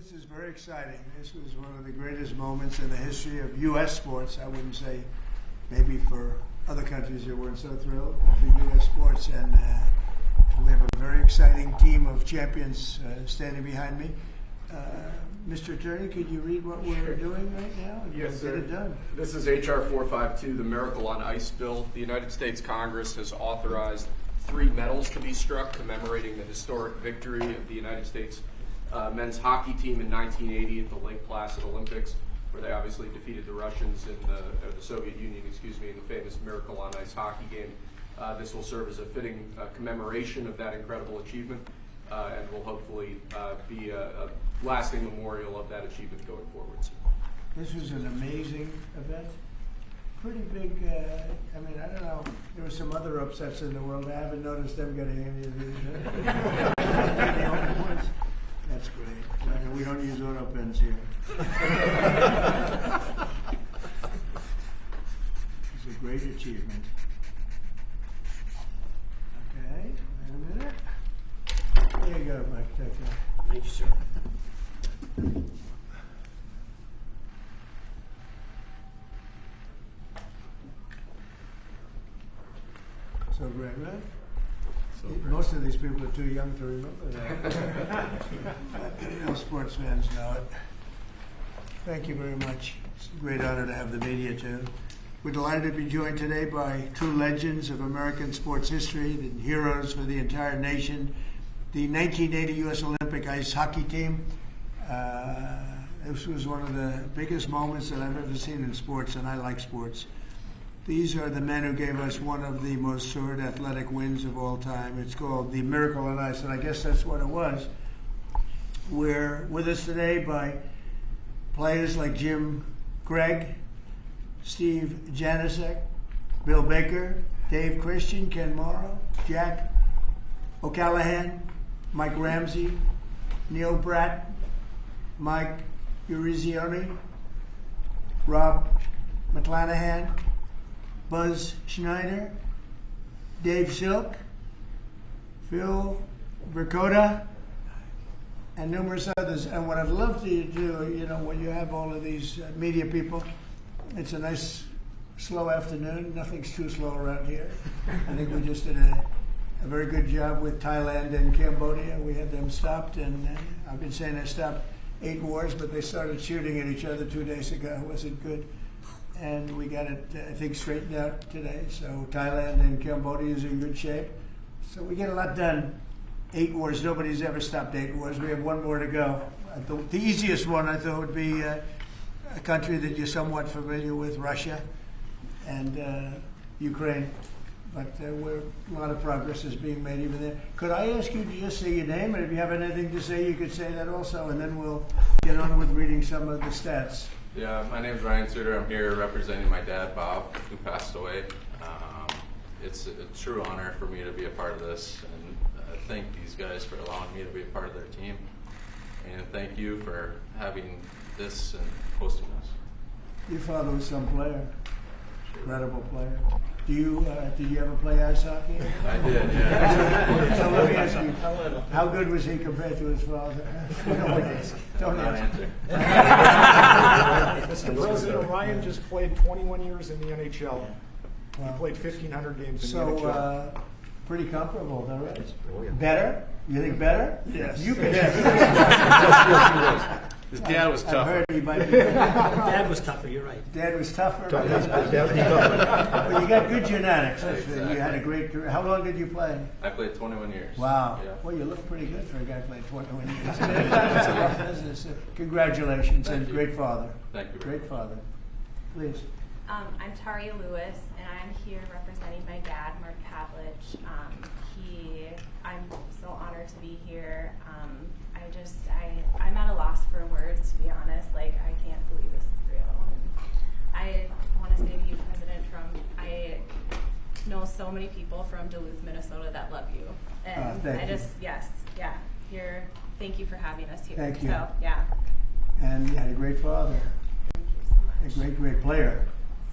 This is very exciting. This was one of the greatest moments in the history of U.S. sports. I wouldn't say maybe for other countries that weren't so thrilled, but for U.S. sports. And we have a very exciting team of champions standing behind me. Mr. Attorney, could you read what we're doing right now? Yes, sir. Get it done. This is H.R. 452, the Miracle on Ice bill. The United States Congress has authorized 3 medals to be struck commemorating the historic victory of the United States men's hockey team in 1980 at the Lake Placid Olympics, where they obviously defeated the Russians in the Soviet Union, in the famous Miracle on Ice hockey game. This will serve as a fitting commemoration of that incredible achievement, and will hopefully be a lasting memorial of that achievement going forwards. This was an amazing event. Pretty big, I mean, I don't know, there were some other upsets in the world. I haven't noticed them getting any of these. The only ones. That's great. We don't use auto pens here. It's a great achievement. Okay, wait a minute. There you go, Mike. Take that. Thank you, sir. So great, right? Most of these people are too young to remember that. Real sports fans know it. Thank you very much. It's a great honor to have the media too. We're delighted to be joined today by true legends of American sports history, the heroes for the entire nation, the 1980 U.S. Olympic ice hockey team. This was one of the biggest moments that I've ever seen in sports, and I like sports. These are the men who gave us one of the most storied athletic wins of all time. It's called the Miracle on Ice, and I guess that's what it was. We're with us today by players like Jim Gregg, Steve Janicek, Bill Baker, Dave Christian, Ken Morrow, Jack O'Callahan, Mike Ramsey, Neil Bratt, Mike Urizioni, Rob McClanahan, Buzz Schneider, Dave Silk, Phil Bricoda, and numerous others. And what I'd love to do, you know, when you have all of these media people, it's a nice, slow afternoon. Nothing's too slow around here. I think we just did a very good job with Thailand and Cambodia. We had them stopped, and I've been saying they stopped 8 wars, but they started shooting at each other 2 days ago. It wasn't good. And we got it, I think, straightened out today. So Thailand and Cambodia is in good shape. So we get a lot done. 8 wars. Nobody's ever stopped 8 wars. We have 1 more to go. The easiest one, I thought, would be a country that you're somewhat familiar with, Russia and Ukraine. But a lot of progress is being made even there. Could I ask you to just say your name? And if you have anything to say, you could say that also. And then we'll get on with reading some of the stats. Yeah, my name is Ryan Suter. I'm here representing my dad, Bob, who passed away. It's a true honor for me to be a part of this, and thank these guys for allowing me to be a part of their team. And thank you for having this and hosting us. Your father was some player, incredible player. Did you ever play ice hockey? I did, yeah. So let me ask you, how good was he compared to his father? Don't Not answer. answer. Mr. President, Ryan just played 21 years in the NHL. He Wow. played 1,500 games in the So, NHL. pretty comparable, though, right? Better? You think better? Yes. You can. His dad was I've tougher. heard he might be better. Dad was tougher, you're right. Dad was tougher. But you got good genetics. You had a great career. How long did you play? I played 21 years. Wow. Yeah. Well, you look pretty good for a guy who played 21 years. That's a rough business. Congratulations, Thank and you. Great father. Thank you very Great much. father. Please. I'm Taria Lewis, and I'm here representing my dad, Mark Pavlich. I'm so honored to be here. I'm at a loss for words, to be honest. Like, I can't believe this is real. And I want to say to you, President Trump, I know so many people from Duluth, Minnesota that love you. And thank you. Thank you for having us here. Thank you. So, yeah, And you had a great father, thank you so a much. great player.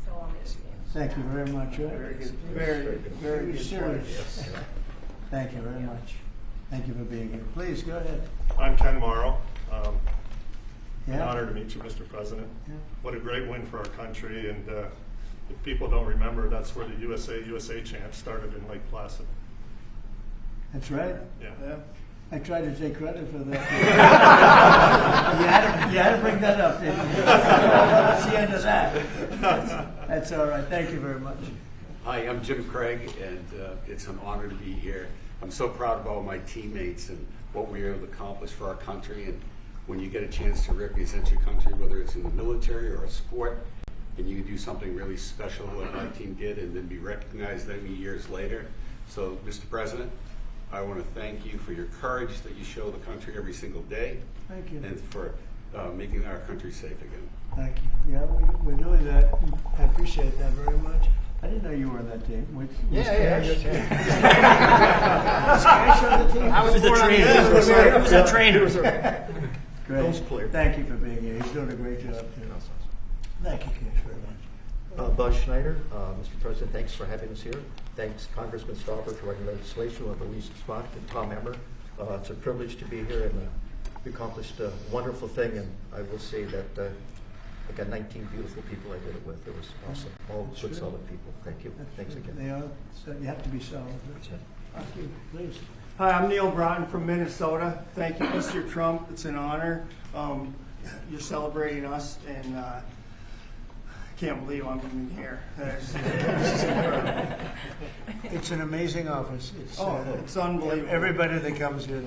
So amazing. Thank you very much. Very serious. Thank you very much. Thank you for being here. Please, go ahead. I'm Ken Morrow. Yeah. An honor to meet you, Mr. President. Yeah. What a great win for our country. And if people don't remember, that's where the USA chant started in Lake Placid. That's right. Yeah. I tried to take credit for that. you had to bring that up, didn't you? That's the end of that. That's all right. Thank you very much. Hi, I'm Jim Craig, and it's an honor to be here. I'm so proud of all my teammates and what we were able to accomplish for our country. And when you get a chance to represent your country, whether it's in the military or a sport, and you can do something really special like my team did and then be recognized many years later. So, Mr. President, I want to thank you for your courage that you show the country every single day. Thank you. And for making our country safe again. Thank you. Yeah, we're doing that. I appreciate that very much. I didn't know you were on that team. Was Cash on the team? I was the trainer. He was a trainer. Great. Thank you for being here. He's doing a great job too. Thank you, Cash, very much. Buzz Schneider, Mr. President, thanks for having us here. Thanks Congressman Stauber for writing legislation with Elise Spot and Tom Emmer. It's a privilege to be here, and we accomplished a wonderful thing. And I will say that I got 19 beautiful people I did it with. It was awesome. All good, solid people. Thank you. Thanks again. They are. So you have to be solid. Thank you. Please. Hi, I'm Neil Broughton from Minnesota. Thank you, Mr. Trump. It's an honor. You're celebrating us, and I can't believe I'm even here. It's an amazing office. It's unbelievable. Everybody that comes here,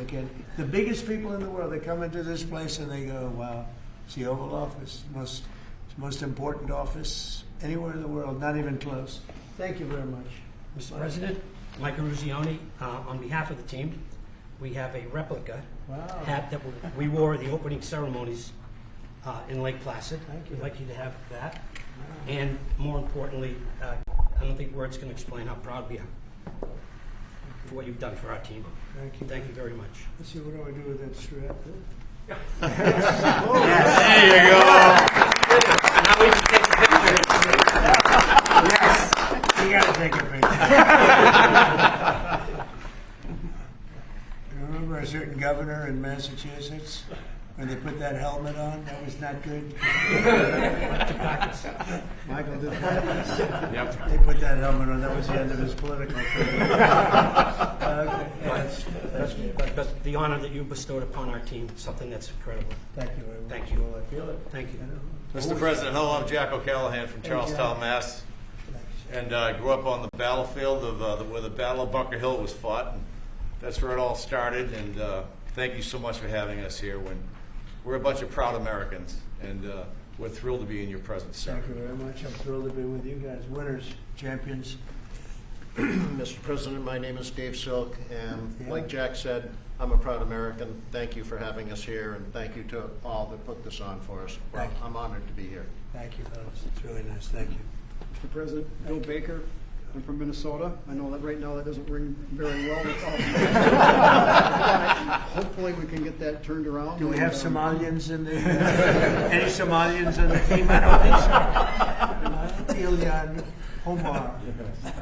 the biggest people in the world, they come into this place and they go, wow, it's the Oval Office. It's the most important office anywhere in the world, not even close. Thank you very much. Mr. President, Michael Ruzioni, on behalf of the team, we have a replica hat that we wore at the opening ceremonies in Lake Placid. Thank you. We'd like you to have that. And more importantly, I don't think words can explain how proud we are for what you've done for our team. Thank you. Thank you very much. Let's see, what do I do with that strap? There you go. Now we can take a picture. Yes, you got to take a picture. Remember a certain governor in Massachusetts when they put that helmet on? That was not good. Michael did practice. Yep. They put that helmet on. That was the end of his political career. But the honor that you bestowed upon our team, something that's incredible. Thank you very much. Thank you. Well, I feel it. Thank you. Mr. President, hello, I'm Jack O'Callahan from Charlestown, Mass. And I grew up on the battlefield of where the Battle of Bunker Hill was fought. And that's where it all started. And thank you so much for having us here. We're a bunch of proud Americans, and we're thrilled to be in your presence, sir. Thank you very much. I'm thrilled to be with you guys. Winners, champions. Mr. President, my name is Dave Silk, and like Jack said, I'm a proud American. Thank you for having us here, and thank you to all that put this on for us. Thank you. I'm honored to be here. Thank you, fellas. It's really nice. Thank you. Mr. President, Bill Baker. I'm from Minnesota. I know that right now that doesn't ring very well. Hopefully we can get that turned around. Do we have Somalians in the any Somalians in the team? I don't think so. Ilyan Omar.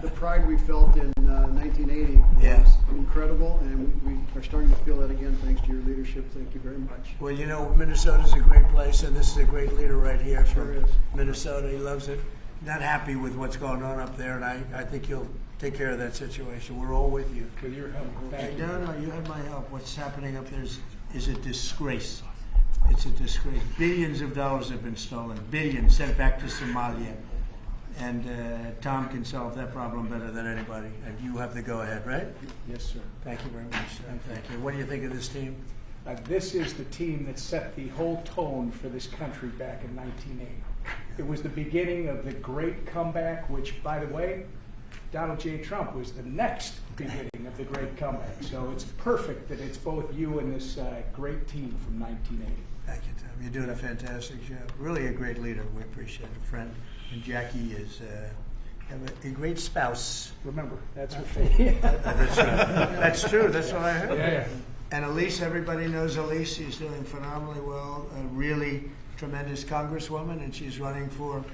The pride we felt in 1980 was incredible, and we are starting to feel that again thanks to your leadership. Thank you very much. Well, you know, Minnesota's a great place, and this is a great leader right here from Sure is. Minnesota. He loves it. Not happy with what's going on up there, and I think you'll take care of that situation. We're all with you. With your help. Thank you. No, you have my help. What's happening up there is a disgrace. It's a disgrace. Billions of dollars have been stolen. Billions sent back to Somalia. And Tom can solve that problem better than anybody. And you have the go-ahead, right? Yes, sir. Thank you very much. Thank you. What do you think of this team? This is the team that set the whole tone for this country back in 1980. It was the beginning of the great comeback, which, by the way, Donald J. Trump was the next beginning of the great comeback. So it's perfect that it's both you and this great team from 1980. Thank you, Tom. You're doing a fantastic job. Really a great leader. We appreciate it, friend. And Jackie is a great spouse. Remember, that's what they... That's right. That's true. That's what I heard. Yeah. And Elise, everybody knows Elise. She's doing phenomenally well. A really tremendous congresswoman, and she's running for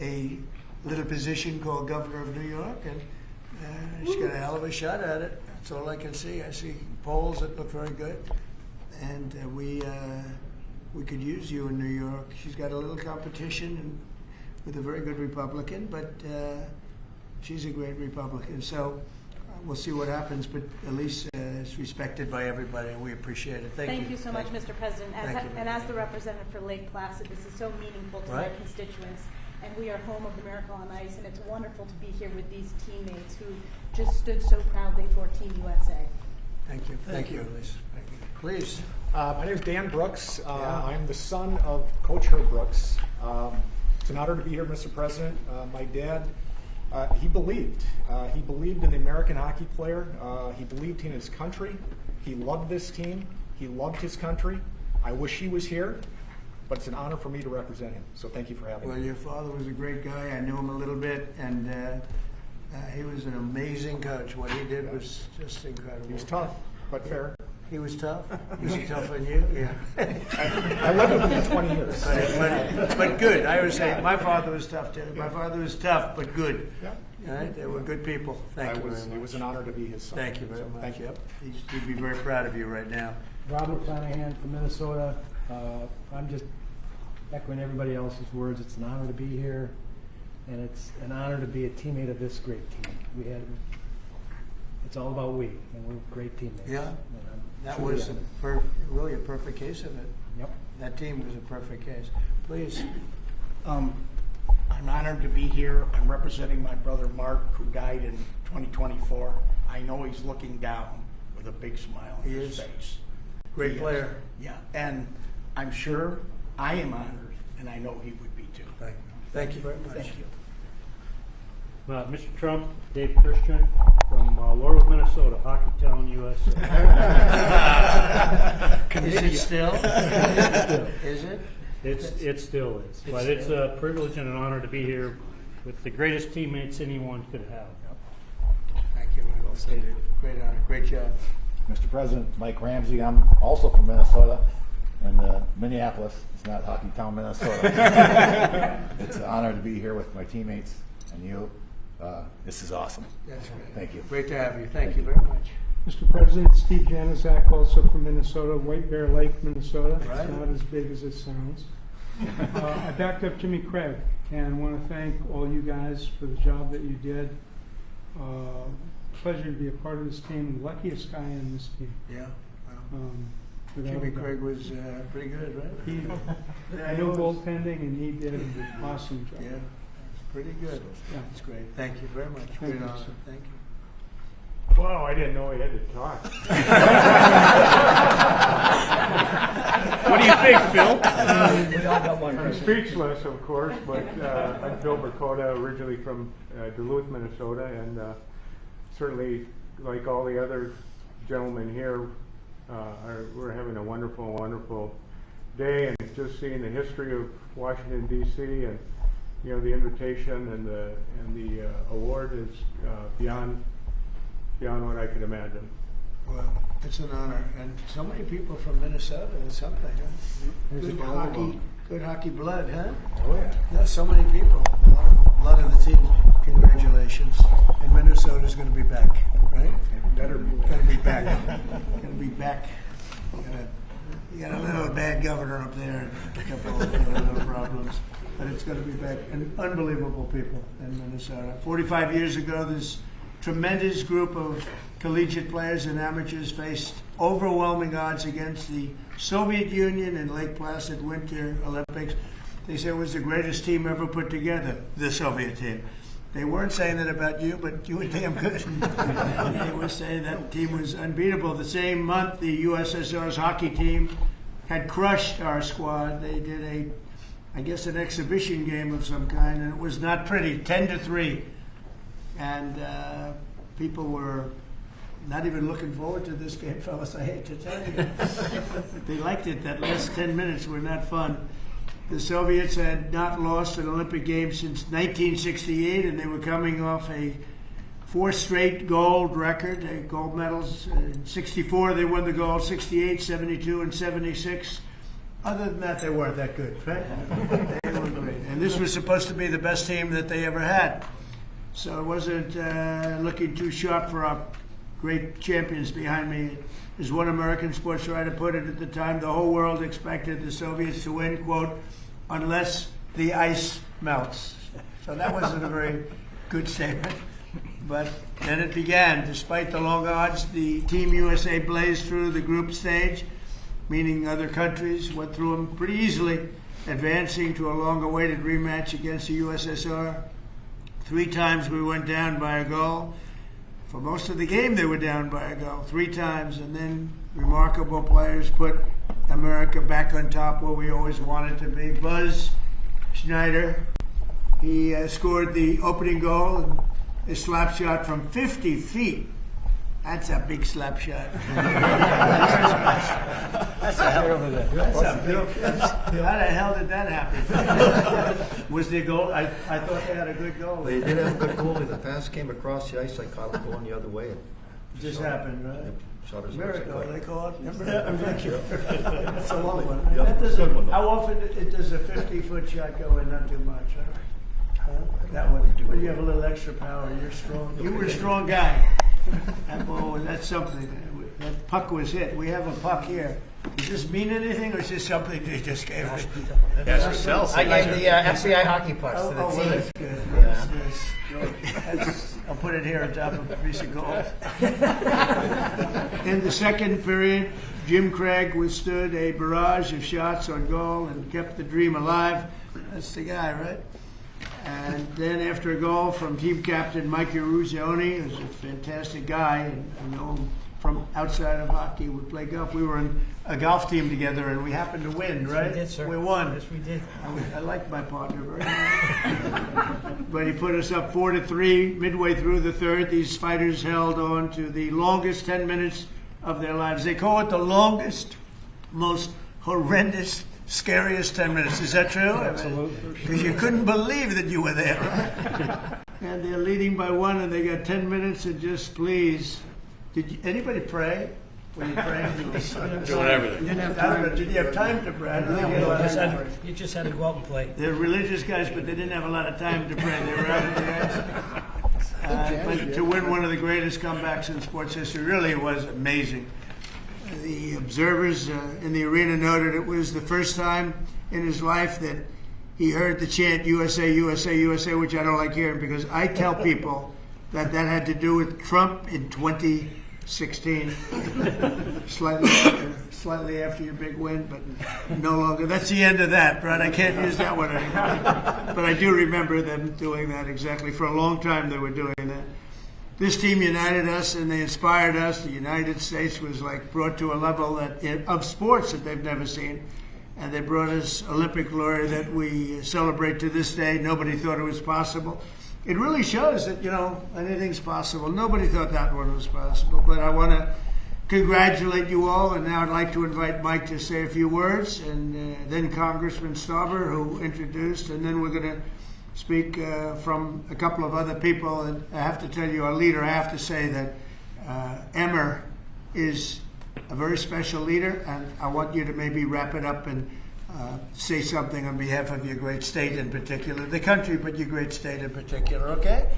a little position called governor of New York, and she's got a hell of a shot at it. That's all I can see. I see polls that look very good, and we we could use you in New York. She's got a little competition and with a very good Republican, but she's a great Republican. So we'll see what happens, but at least it's respected by everybody, and we appreciate it. Thank you. So much, Mr. President. And as the representative for Lake Placid, this is so meaningful to my constituents. And we are home of the Miracle on Ice, and it's wonderful to be here with these teammates who just stood so proudly for Team USA. Thank you. Thank you, Elise. Thank you. Please. My name is Dan Brooks. I'm the son of Coach Herb Brooks. It's an honor to be here, Mr. President. My dad, he believed. He believed in the American hockey player. He believed in his country. He loved this team. He loved his country. I wish he was here, but it's an honor for me to represent him. So thank you for having me. Well, your father was a great guy. I knew him a little bit, and he was an amazing coach. What he did was just incredible. He was tough, but fair. He was tough? Was he tough on you? Yeah. I lived with him for 20 years. But good. I was saying, my father was tough too. My father was tough, but good. Yeah. All right? They were good people. Thank you very much. It was an honor to be his son. Thank you very much. Thank you. Yep. He'd be very proud of you right now. Robert Flanagan from Minnesota. I'm just echoing everybody else's words. It's an honor to be here, and it's an honor to be a teammate of this great team. It's all about we, and we're great teammates. Yeah. That was really a perfect case of it. Yep. That team was a perfect case. Please. I'm honored to be here. I'm representing my brother Mark, who died in 2024. I know he's looking down with a big smile on his face. Great player. Yeah, and I'm sure I am honored, and I know he would be too. Thank you very much. Thank you. Mr. Trump, Dave Christian from Laurel, Minnesota, Hockeytown, USA. Is it still? Is it? It still is. But it's a privilege and an honor to be here with the greatest teammates anyone could have. Thank you. Well stated. Great honor. Great job. Mr. President, Mike Ramsey. I'm also from Minnesota, and Minneapolis. It's not Hockeytown, Minnesota. It's an honor to be here with my teammates and you. This is awesome. That's great. Thank you. Great to have you. Thank you very much. Mr. President, Steve Januzak, also from Minnesota, White Bear Lake, Minnesota. Right. It's not as big as it sounds. I backed up Jimmy Craig, and I want to thank all you guys for the job that you did. Pleasure to be a part of this team. Luckiest guy in this team. Yeah. Jimmy Craig was pretty good, right? I know goaltending, and he did an awesome job. Yeah. Pretty good. Yeah. That's great. Thank you very much. Thank Great you, honor. sir. Thank you. Wow, I didn't know he had to talk. What do you think, Phil? I'm speechless, of course, but I'm Phil Burkota, originally from Duluth, Minnesota, and certainly, like all the other gentlemen here, we're having a wonderful, wonderful day, and just seeing the history of Washington, D.C., and the invitation and the award is beyond what I could imagine. Well, it's an honor, and so many people from Minnesota. It's something. Huh? Good hockey blood, huh? Oh yeah. Yeah, so many people. A lot of the team. Congratulations. And Minnesota's going to be back, right? Better be. Going to be back. Going to be back. You got a little bad governor up there, a couple of little problems, but it's going to be back. And unbelievable people in Minnesota. 45 years ago, this tremendous group of collegiate players and amateurs faced overwhelming odds against the Soviet Union in Lake Placid Winter Olympics. They said it was the greatest team ever put together, the Soviet team. They weren't saying that about you, but you were damn good. They were saying that team was unbeatable. The same month, the USSR's hockey team had crushed our squad. They did an exhibition game of some kind, and it was not pretty, 10-3. And people were not even looking forward to this game, fellas, I hate to tell you. They liked it. That last 10 minutes were not fun. The Soviets had not lost an Olympic game since 1968, and they were coming off a 4 straight gold record, gold medals. In 64, they won the gold, 68, 72, and 76. Other than that, they weren't that good, right? They were great. And this was supposed to be the best team that they ever had. So it wasn't looking too sharp for our great champions behind me. As one American sports writer put it at the time, the whole world expected the Soviets to win, quote, unless the ice melts. So that wasn't a very good statement. But then it began. Despite the long odds, the Team USA blazed through the group stage, meaning other countries went through them pretty easily, advancing to a long-awaited rematch against the USSR. 3 times we went down by a goal. For most of the game, they were down by a goal 3 times, and then remarkable players put America back on top where we always wanted to be. Buzz Schneider, he scored the opening goal, and a slap shot from 50 feet. That's a big slap shot. That's a hell of a big. How the hell did that happen? Was there a goal? I thought they had a good goal. They did have a good goalie. The pass came across the ice. I caught it going the other way. And Just happened, right? Yep, shot his Miracle, legs. they call it. Remember that? I'm not sure. That's a long one. Yep. That does Good one, though. how often does a 50-foot shot go in? Not too much, huh? That one. Well, you have a little extra power. You're strong. You were a strong guy. That's something. That puck was hit. We have a puck here. Does this mean anything, or is this something they just gave us? I gave the FCI hockey pucks to the well, team. that's good. I'll put it here on top of a piece of gold. In the second period, Jim Craig withstood a barrage of shots on goal and kept the dream alive. That's the guy, right? And then after a goal from team captain Mikey Ruzioni, who's a fantastic guy, and I know him from outside of hockey, we play golf. We were in a golf team together, and we happened to win, right? We did, sir. We won. Yes, we did. I liked my partner very much. But he put us up 4-3 midway through the third. These fighters held on to the longest 10 minutes of their lives. They call it the longest, most horrendous, scariest 10 minutes. Is that true? Absolutely. Because you couldn't believe that you were there. Right? And they're leading by 1, and they got 10 minutes, and just please. Anybody pray? Were you praying? Doing everything. I don't know. Did you have time to pray? I don't think you had a lot of time to pray. You just had to go out and play. They're religious guys, but they didn't have a lot of time to pray. They were out in the ice. But to win one of the greatest comebacks in sports history really was amazing. The observers in the arena noted it was the first time in his life that he heard the chant USA, USA, USA, which I don't like hearing because I tell people that had to do with Trump in 2016, slightly after your big win, but no longer. That's the end of that, right? I can't use that one anymore. But I do remember them doing that exactly. For a long time they were doing that. This team united us and they inspired us. The United States was like brought to a level of sports that they've never seen. And they brought us Olympic glory that we celebrate to this day. Nobody thought it was possible. It really shows that, anything's possible. Nobody thought that one was possible. But I want to congratulate you all, and now I'd like to invite Mike to say a few words, and then Congressman Stauber, who introduced, and then we're going to speak from a couple of other people. And I have to tell you, our leader, I have to say that Emmer is a very special leader, and I want you to maybe wrap it up and say something on behalf of your great state in particular, the country, but your great state in particular, okay?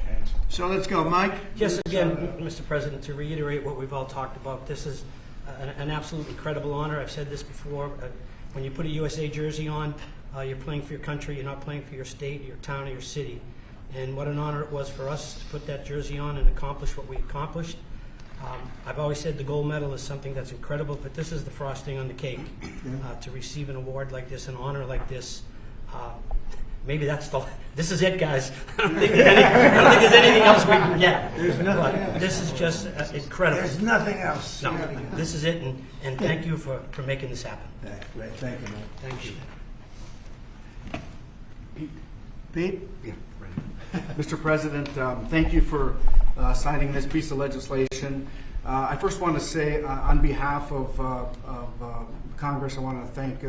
So let's go, Mike. Yes, again, Mr. President, to reiterate what we've all talked about, this is an absolutely incredible honor. I've said this before. When you put a USA jersey on, you're playing for your country. You're not playing for your state, your town, or your city. And what an honor it was for us to put that jersey on and accomplish what we accomplished. I've always said the gold medal is something that's incredible, but this is the frosting on the cake. To receive an award like this, an honor like this, maybe this is it, guys. I don't think there's anything else we can get. There's nothing else. This is just incredible. There's nothing else. No, this is it, and thank you for making this happen. Great, thank you, Mike. Thank you. Pete? Yeah, right. Mr. President, thank you for signing this piece of legislation. I first want to say, on behalf of Congress, I want to thank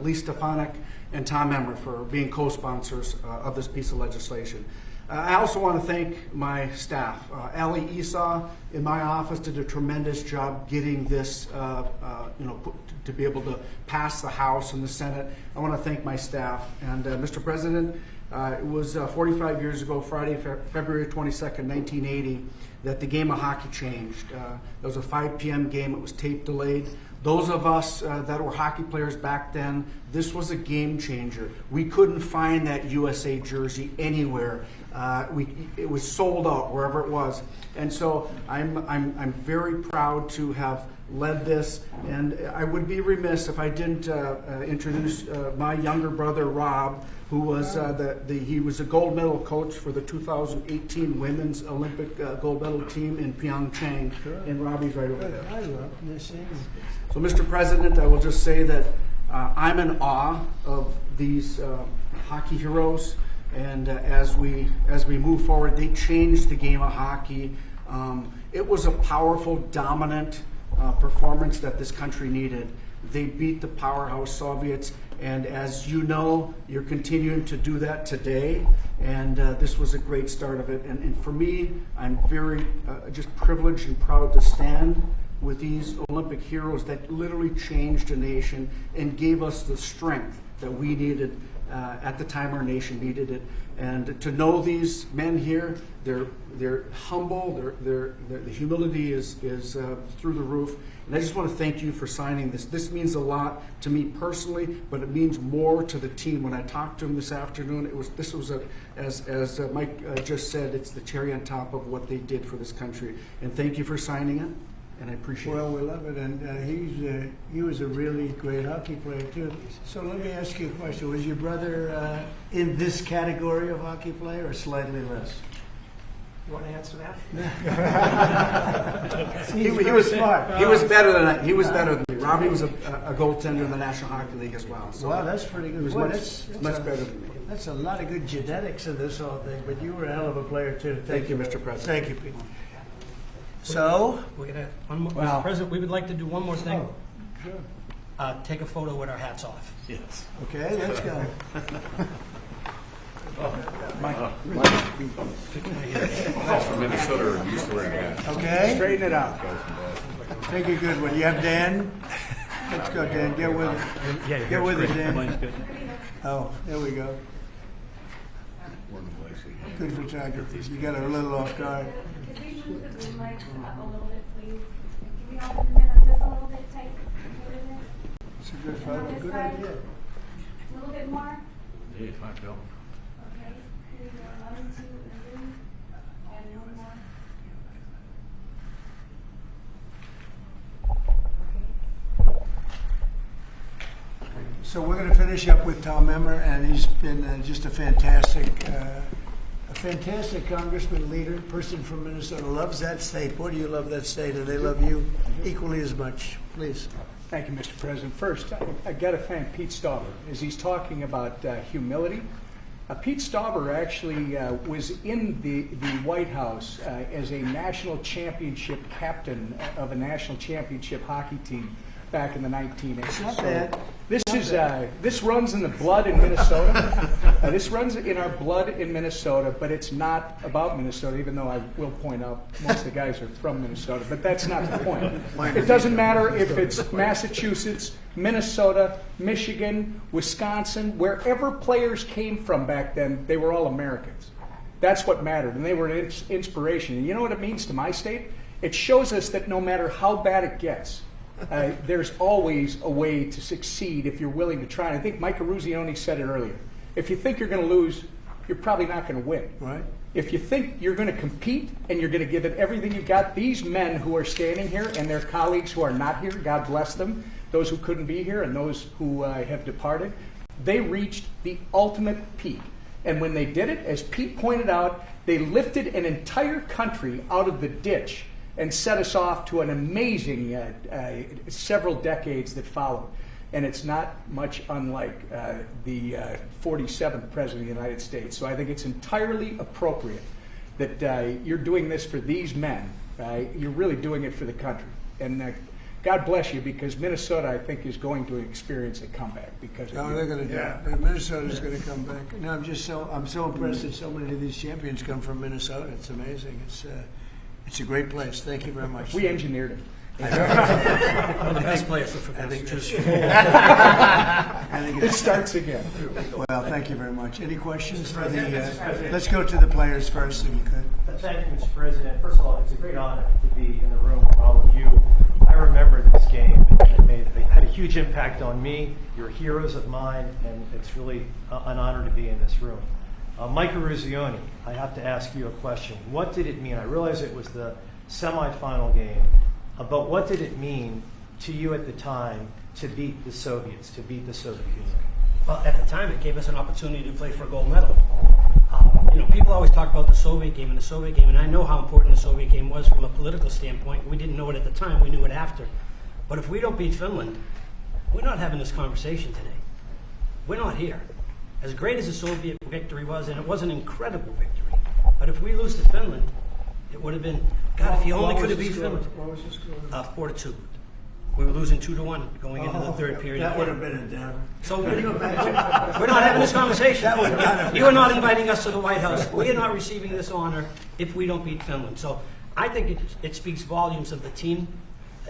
Lee Stefanik and Tom Emmer for being co-sponsors of this piece of legislation. I also want to thank my staff. Ali Esau in my office did a tremendous job getting this, to be able to pass the House and the Senate. I want to thank my staff. And Mr. President, It was 45 years ago, Friday, February 22nd, 1980, that the game of hockey changed. It was a 5 p.m. game. It was tape delayed. Those of us that were hockey players back then, this was a game changer. We couldn't find that USA jersey anywhere. It was sold out wherever it was. And so I'm very proud to have led this, and I would be remiss if I didn't introduce my younger brother Rob, who was he was a gold medal coach for the 2018 Women's Olympic gold medal team in Pyeongchang, and Robbie's right over there. Hi, Rob. Nice seeing you. So, Mr. President, I will just say that I'm in awe of these hockey heroes, and as we move forward, they changed the game of hockey. It was a powerful, dominant performance that this country needed. They beat the powerhouse Soviets, and as you know, you're continuing to do that today, and this was a great start of it. And for me, I'm very just privileged and proud to stand with these Olympic heroes that literally changed a nation and gave us the strength that we needed at the time our nation needed it. And to know these men here, they're humble, the humility is through the roof. And I just want to thank you for signing this. This means a lot to me personally, but it means more to the team. When I talked to them this afternoon, this was as Mike just said, it's the cherry on top of what they did for this country. And thank you for signing it. And I appreciate it. Well, we love it, and he was a really great hockey player too. So let me ask you a question: was your brother in this category of hockey player, or slightly less? You want to answer that? he was smart. He was better than I. He was better than me. Robbie was a goaltender in the National Hockey League as well. So wow, that's pretty good. He was much better than me. That's a lot of good genetics in this whole thing. But you were a hell of a player too. Thank you, Mr. President. Thank you, Pete. So, We're gonna, Mr. President, we would like to do one more thing. Oh, sure. Take a photo with our hats off. Yes. Okay, let's go. That's from Minnesota, used to wearing hats. Okay. Straighten it out. Take a good one. You have Dan? Let's go, Dan. Get with it. Yeah, Get with it, Dan. Mine's good. Oh, there we go. Good photography. You got a little off guard. Could we move the boom lights up a little bit, please? Can we all move it just a little bit tight? It's a good photo. Good idea. A little bit more? Yeah, fine, Bill. Okay. Here we go. 1, 2, and 3. And one more. So we're going to finish up with Tom Emmer, and he's been just a fantastic congressman, leader, person from Minnesota. Loves that state. Boy, do you love that state, and they love you equally as much. Please. Thank you, Mr. President. First, I got to thank Pete Stauber as he's talking about humility. Pete Stauber actually was in the White House as a national championship captain of a national championship hockey team back in the 1980s. It's not bad. This runs in the blood in Minnesota. This runs in our blood in Minnesota, but it's not about Minnesota, even though I will point out most of the guys are from Minnesota, but that's not the point. It doesn't matter if it's Massachusetts, Minnesota, Michigan, Wisconsin, wherever players came from back then, they were all Americans. That's what mattered, and they were an inspiration. And you know what it means to my state? It shows us that no matter how bad it gets, there's always a way to succeed if you're willing to try. And I think Mike Eruzione said it earlier. If you think you're going to lose, you're probably not going to win. Right. If you think you're going to compete and you're going to give it everything you got, these men who are standing here and their colleagues who are not here, God bless them, those who couldn't be here and those who have departed, they reached the ultimate peak. And when they did it, as Pete pointed out, they lifted an entire country out of the ditch and set us off to an amazing several decades that followed. And it's not much unlike the 47th President of the United States. So I think it's entirely appropriate that you're doing this for these men. You're really doing it for the country. And God bless you, because Minnesota, I think, is going to experience a comeback because of you. They're going to do it. Minnesota's going to come back. No, I'm so impressed that so many of these champions come from Minnesota. It's amazing. It's a great place. Thank you very much. We engineered it. One of the best players for football. It starts again. Well, thank you very much. Any questions for the, let's go to the players first, if you could. Thank you, Mr. President. First of all, it's a great honor to be in the room with all of you. I remember this game, and it had a huge impact on me. You're heroes of mine, and it's really an honor to be in this room. Mike Eruzione, I have to ask you a question. What did it mean? I realize it was the semifinal game, but what did it mean to you at the time to beat the Soviets, to beat the Soviet Union? Well, at the time, it gave us an opportunity to play for a gold medal. People always talk about the Soviet game, and I know how important the Soviet game was from a political standpoint. We didn't know it at the time, we knew it after. But if we don't beat Finland, we're not having this conversation today. We're not here. As great as the Soviet victory was, and it was an incredible victory, but if we lose to Finland, it would have been, God, if you only could have beat Finland. What was the score? 4-2. We were losing 2-1 going into the third period. That would have been a downer. So we're not having this conversation. You are not inviting us to the White House. We are not receiving this honor if we don't beat Finland. So I think it speaks volumes of the team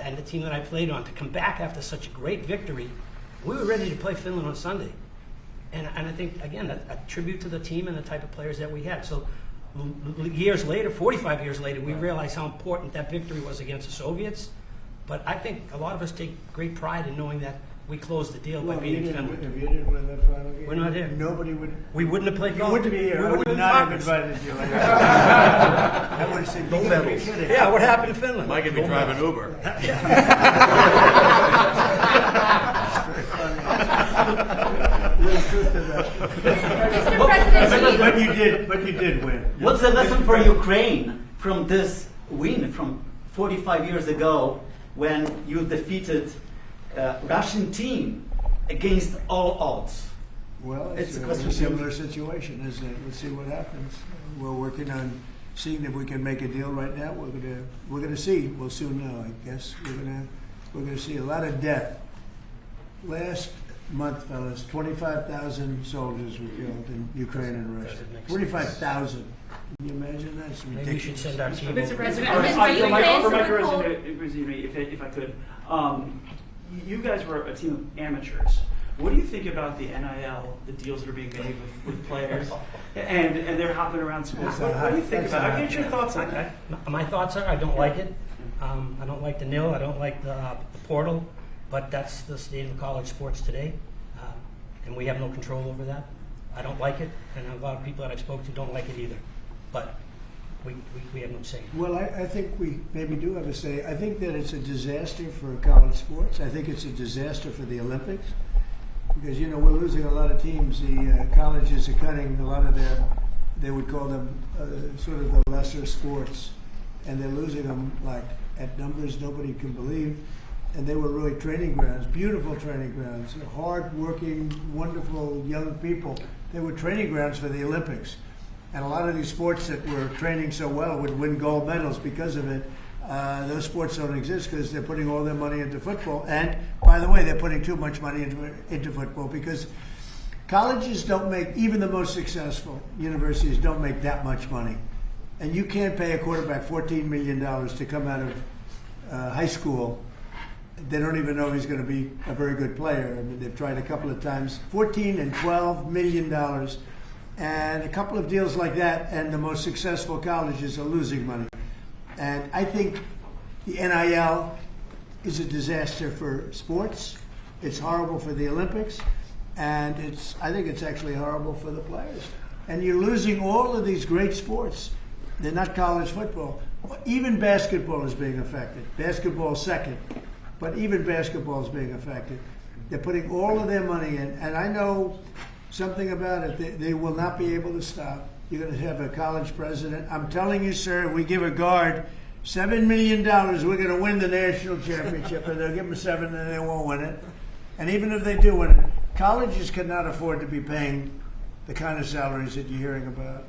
and the team that I played on to come back after such a great victory. We were ready to play Finland on Sunday. And I think, again, a tribute to the team and the type of players that we had. So years later, 45 years later, we realize how important that victory was against the Soviets. But I think a lot of us take great pride in knowing that we closed the deal by beating Finland. If you didn't win that final game, we're not here. Nobody would. We wouldn't have played golf. You wouldn't be here. I would not have invited you. I would have said, you gotta be kidding. Yeah, what happened in Finland? Mike could be driving Uber. Mr. President, But you did win. What's the lesson for Ukraine from this win from 45 years ago when you defeated Russian team against all odds? Well, it's a similar situation, isn't it? Let's see what happens. We're working on seeing if we can make a deal right now. We're gonna see. We'll soon know, I guess. We're gonna see a lot of death. Last month, fellas, 25,000 soldiers were killed in Ukraine and Russia. 45,000. Can you imagine that? It's ridiculous. Maybe we should send our team. Mr. President, For are you Mike guys if I could, you guys were a team of amateurs. What do you think about the NIL, the deals that are being made with players, and they're hopping around schools? What do you think about it? I'll get your thoughts on that. My thoughts are, I don't like it. I don't like the NIL. I don't like the portal. But that's the state of college sports today, and we have no control over that. I don't like it, and a lot of people that I've spoken to don't like it either. But we have no say. Well, I think we maybe do have a say. I think that it's a disaster for college sports. I think it's a disaster for the Olympics because, we're losing a lot of teams. The colleges are cutting a lot of they would call them sort of the lesser sports, and they're losing them like at numbers nobody can believe. And they were really training grounds, beautiful training grounds, hard-working, wonderful young people. They were training grounds for the Olympics. And a lot of these sports that were training so well would win gold medals because of it. Those sports don't exist because they're putting all their money into football. And, by the way, they're putting too much money into football because colleges don't make, even the most successful universities don't make that much money. And you can't pay a quarterback $14 million to come out of high school. They don't even know he's going to be a very good player. I mean, they've tried a couple of times. $14 and $12 million. And a couple of deals like that, and the most successful colleges are losing money. And I think the NIL is a disaster for sports. It's horrible for the Olympics. And I think it's actually horrible for the players. And you're losing all of these great sports. They're not college football. Even basketball is being affected. Basketball second. But even basketball is being affected. They're putting all of their money in, and I know something about it. They will not be able to stop. You're going to have a college president. I'm telling you, sir, if we give a guard $7 million, we're going to win the national championship, and they'll give them $7 and they won't win it. And even if they do win it, colleges cannot afford to be paying the kind of salaries that you're hearing about.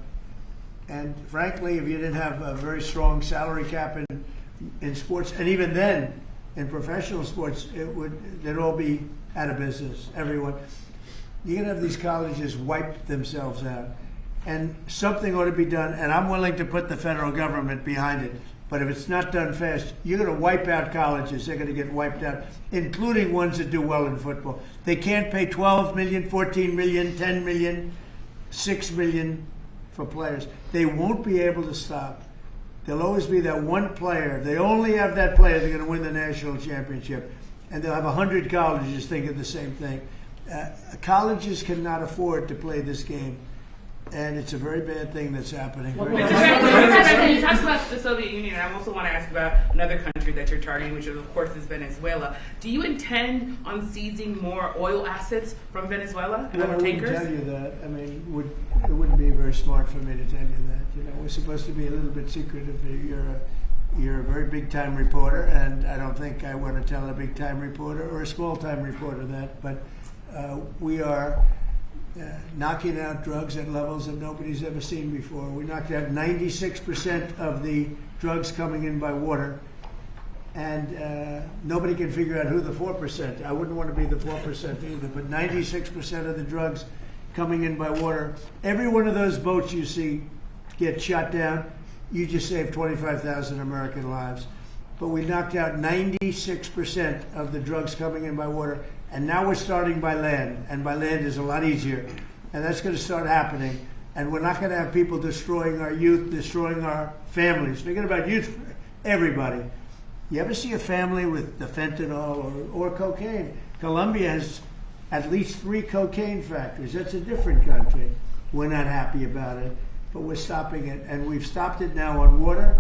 And frankly, if you didn't have a very strong salary cap in sports, and even then, in professional sports, they'd all be out of business, everyone. You're going to have these colleges wipe themselves out. And something ought to be done, and I'm willing to put the federal government behind it. But if it's not done fast, you're going to wipe out colleges. They're going to get wiped out, including ones that do well in football. They can't pay $12 million, $14 million, $10 million, $6 million for players. They won't be able to stop. There'll always be that one player. If they only have that player, they're going to win the national championship. And they'll have 100 colleges thinking the same thing. Colleges cannot afford to play this game. And it's a very bad thing that's happening. Mr. President, you talked about the Soviet Union, and I also want to ask about another country that you're targeting, which of course is Venezuela. Do you intend on seizing more oil assets from Venezuela and Well, I other wouldn't tankers? tell you that. I mean, it wouldn't be very smart for me to tell you that. You know, we're supposed to be a little bit secretive. You're a very big time reporter, and I don't think I want to tell a big time reporter or a small time reporter that. But we are knocking out drugs at levels that nobody's ever seen before. We knocked out 96% of the drugs coming in by water, and nobody can figure out who the 4%. I wouldn't want to be the 4% either, but 96% of the drugs coming in by water. Every one of those boats you see get shot down, you just saved 25,000 American lives. But we knocked out 96% of the drugs coming in by water. And now we're starting by land, and by land is a lot easier. And that's going to start happening. And we're not going to have people destroying our youth, destroying our families. Thinking about youth, everybody. You ever see a family with the fentanyl or cocaine? Colombia has at least 3 cocaine factories. That's a different country. We're not happy about it, but we're stopping it. And we've stopped it now on water.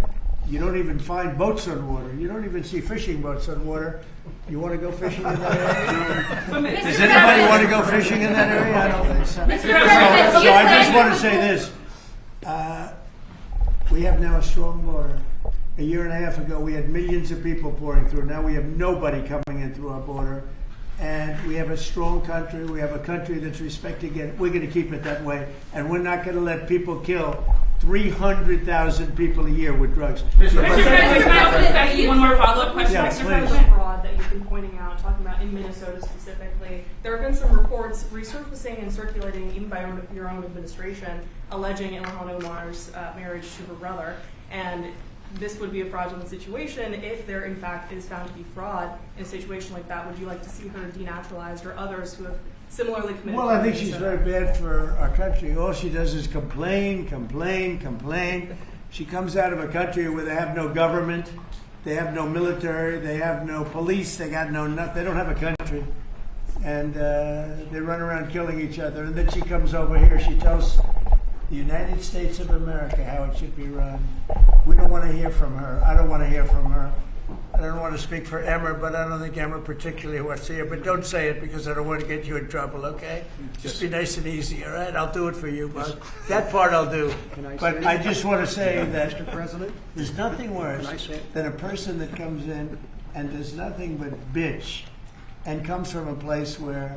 You don't even find boats on water. You don't even see fishing boats on water. You want to go fishing in that area? Does anybody want to go fishing in that area? I don't think so. So I just want to say this. We have now a strong border. A year and a half ago, we had millions of people pouring through. Now we have nobody coming in through our border. And we have a strong country. We have a country that's respecting it. We're going to keep it that way. And we're not going to let people kill 300,000 people a year with drugs. Mr. President, one more follow-up question. Yeah, Mr. please. President. Fraud that you've been pointing out, talking about in Minnesota specifically. There have been some reports resurfacing and circulating, even by your own administration, alleging Ilhan Omar's marriage to her brother. And this would be a fraudulent situation if there, in fact, is found to be fraud in a situation like that. Would you like to see her denaturalized or others who have similarly committed? Well, I think she's very bad for our country. All she does is complain, complain, complain. She comes out of a country where they have no government, they have no military, they have no police, they got no nothing. They don't have a country, and they run around killing each other. And then she comes over here. She tells the United States of America how it should be run. We don't want to hear from her. I don't want to hear from her. I don't want to speak for Emmer, but I don't think Emmer particularly wants to hear. But don't say it because I don't want to get you in trouble, okay? Just be nice and easy, all right? I'll do it for you, but that part I'll do. But I just want to say that Mr. President, there's nothing worse than a person that comes in and does nothing but bitch and comes from a place where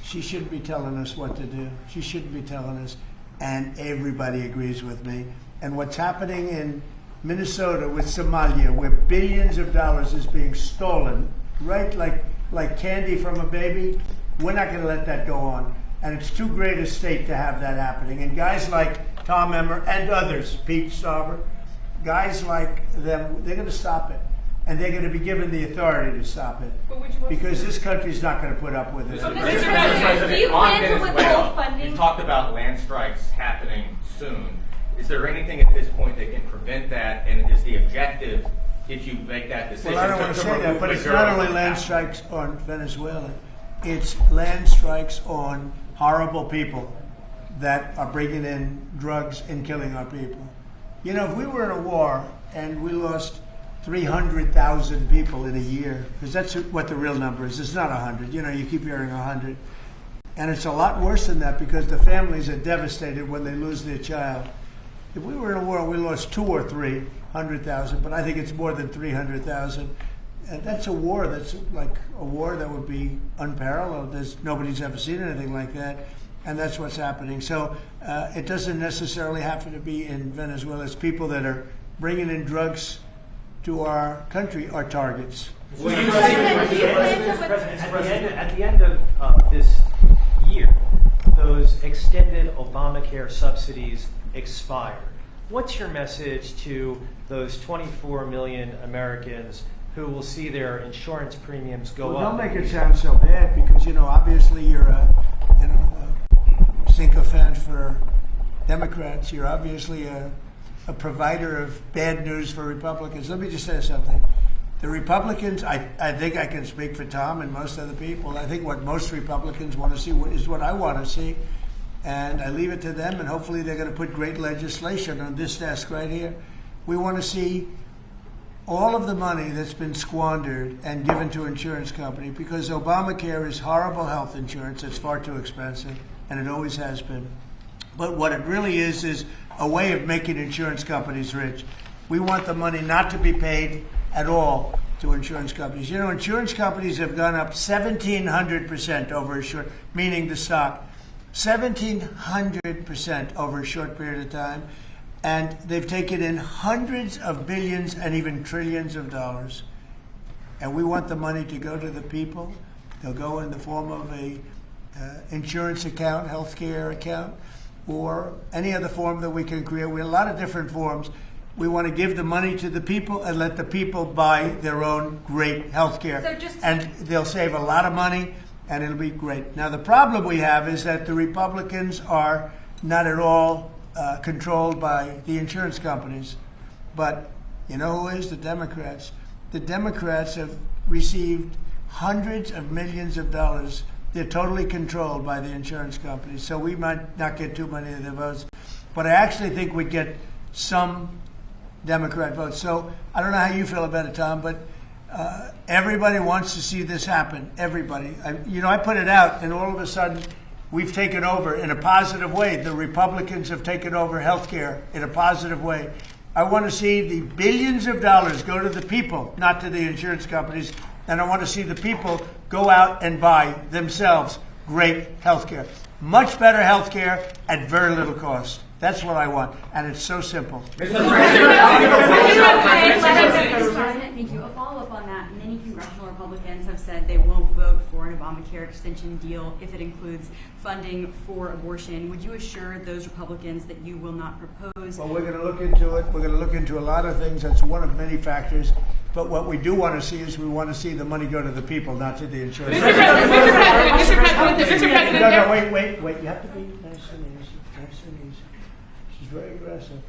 she shouldn't be telling us what to do. She shouldn't be telling us, and everybody agrees with me. And what's happening in Minnesota with Somalia, where billions of dollars is being stolen, right, like candy from a baby, we're not going to let that go on. And it's too great a state to have that happening. And guys like Tom Emmer and others, Pete Stauber, guys like them, they're going to stop it. And they're going to be given the authority to stop it. Because this country's not going to put up with it. Mr. President, do you plan to withhold funding? You've talked about land strikes happening soon. Is there anything at this point that can prevent that? And is the objective, if you make that decision, well, I don't want to say that, but it's not only land strikes on Venezuela. It's land strikes on horrible people that are bringing in drugs and killing our people. You know, if we were in a war and we lost 300,000 people in a year, because that's what the real number is. It's not 100. You know, you keep hearing 100. And it's a lot worse than that because the families are devastated when they lose their child. If we were in a war, we lost 200,000 or 300,000, but I think it's more than 300,000. And that's a war that's like a war that would be unparalleled. Nobody's ever seen anything like that. And that's what's happening. So it doesn't necessarily have to be in Venezuela. It's people that are bringing in drugs to our country are targets. At the end of this year, those extended Obamacare subsidies expired. What's your message to those 24 million Americans who will see their insurance premiums go Well, up? don't make it sound so bad because, obviously you're a sycophant for Democrats. You're obviously a provider of bad news for Republicans. Let me just say something. The Republicans, I think I can speak for Tom and most other people. I think what most Republicans want to see is what I want to see. And I leave it to them, and hopefully they're going to put great legislation on this desk right here. We want to see all of the money that's been squandered and given to insurance companies, because Obamacare is horrible health insurance. It's far too expensive, and it always has been. But what it really is a way of making insurance companies rich. We want the money not to be paid at all to insurance companies. Insurance companies have gone up 1,700% over a short, meaning the stock, 1,700% over a short period of time. And they've taken in hundreds of billions and even trillions of dollars. And we want the money to go to the people. They'll go in the form of a insurance account, healthcare account, or any other form that we can create. We have a lot of different forms. We want to give the money to the people and let the people buy their own great healthcare. And they'll save a lot of money, and it'll be great. Now, the problem we have is that the Republicans are not at all controlled by the insurance companies. But you know who is? The Democrats. The Democrats have received hundreds of millions of dollars. They're totally controlled by the insurance companies. So we might not get too many of their votes. But I actually think we'd get some Democrat votes. So I don't know how you feel about it, Tom, but everybody wants to see this happen. Everybody. I put it out, and all of a sudden, we've taken over in a positive way. The Republicans have taken over health care in a positive way. I want to see the billions of dollars go to the people, not to the insurance companies. And I want to see the people go out and buy themselves great health care. Much better health care at very little cost. That's what I want. And it's so simple. Thank you. A follow-up on that. Many congressional Republicans have said they won't vote for an Obamacare extension deal if it includes funding for abortion. Would you assure those Republicans that you will not propose? Well, we're going to look into it. We're going to look into a lot of things. That's one of many factors. But what we do want to see is we want to see the money go to the people, not to the insurance. Mr. President. No, wait. You have to be nice and easy. She's very aggressive.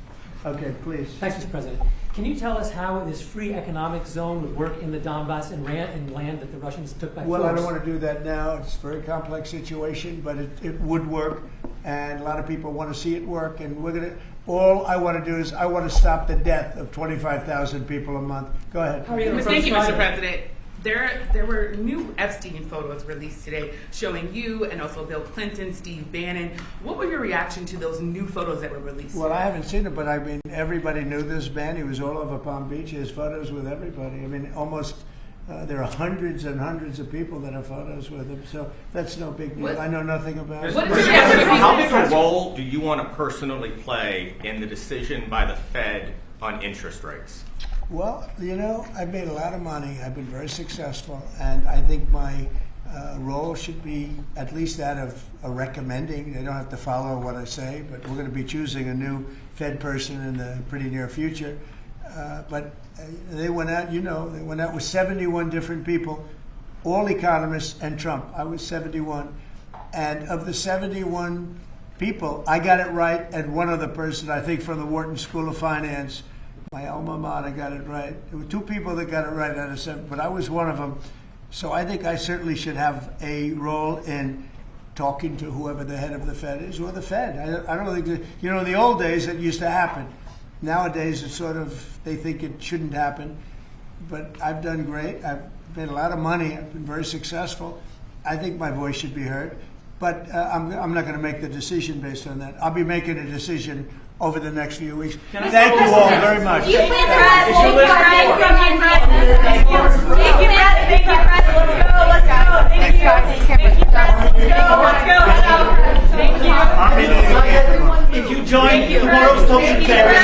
Okay, please. Thanks, Mr. President. Can you tell us how this free economic zone would work in the Donbass and land that the Russians took by force? Well, I don't want to do that now. It's a very complex situation, but it would work, and a lot of people want to see it work. And all I want to do is I want to stop the death of 25,000 people a month. Go ahead. Thank you, Mr. President. There were new Epstein photos released today showing you and also Bill Clinton, Steve Bannon. What were your reaction to those new photos that were released? Well, I haven't seen it, but everybody knew this man. He was all over Palm Beach. He has photos with everybody. Almost there are hundreds and hundreds of people that have photos with him. So that's no big deal. I know nothing about it. How big a role do you want to personally play in the decision by the Fed on interest rates? Well, I've made a lot of money. I've been very successful, and I think my role should be at least that of a recommending. They don't have to follow what I say, but we're going to be choosing a new Fed person in the pretty near future. But they went out, they went out with 71 different people, all economists and Trump. I was 71. And of the 71 people, I got it right, and one other person, I think from the Wharton School of Finance, my alma mater, got it right. There were two people that got it right out of 7, but I was one of them. So I think I certainly should have a role in talking to whoever the head of the Fed is, or the Fed. I don't think in the old days it used to happen. Nowadays it's they think it shouldn't happen. But I've done great. I've made a lot of money. I've been very successful. I think my voice should be heard. But I'm not going to make the decision based on that. I'll be making a decision over the next few weeks. Thank you all very much. Thank you, President. Thank you, President. Let's go. If you join tomorrow's Social Care,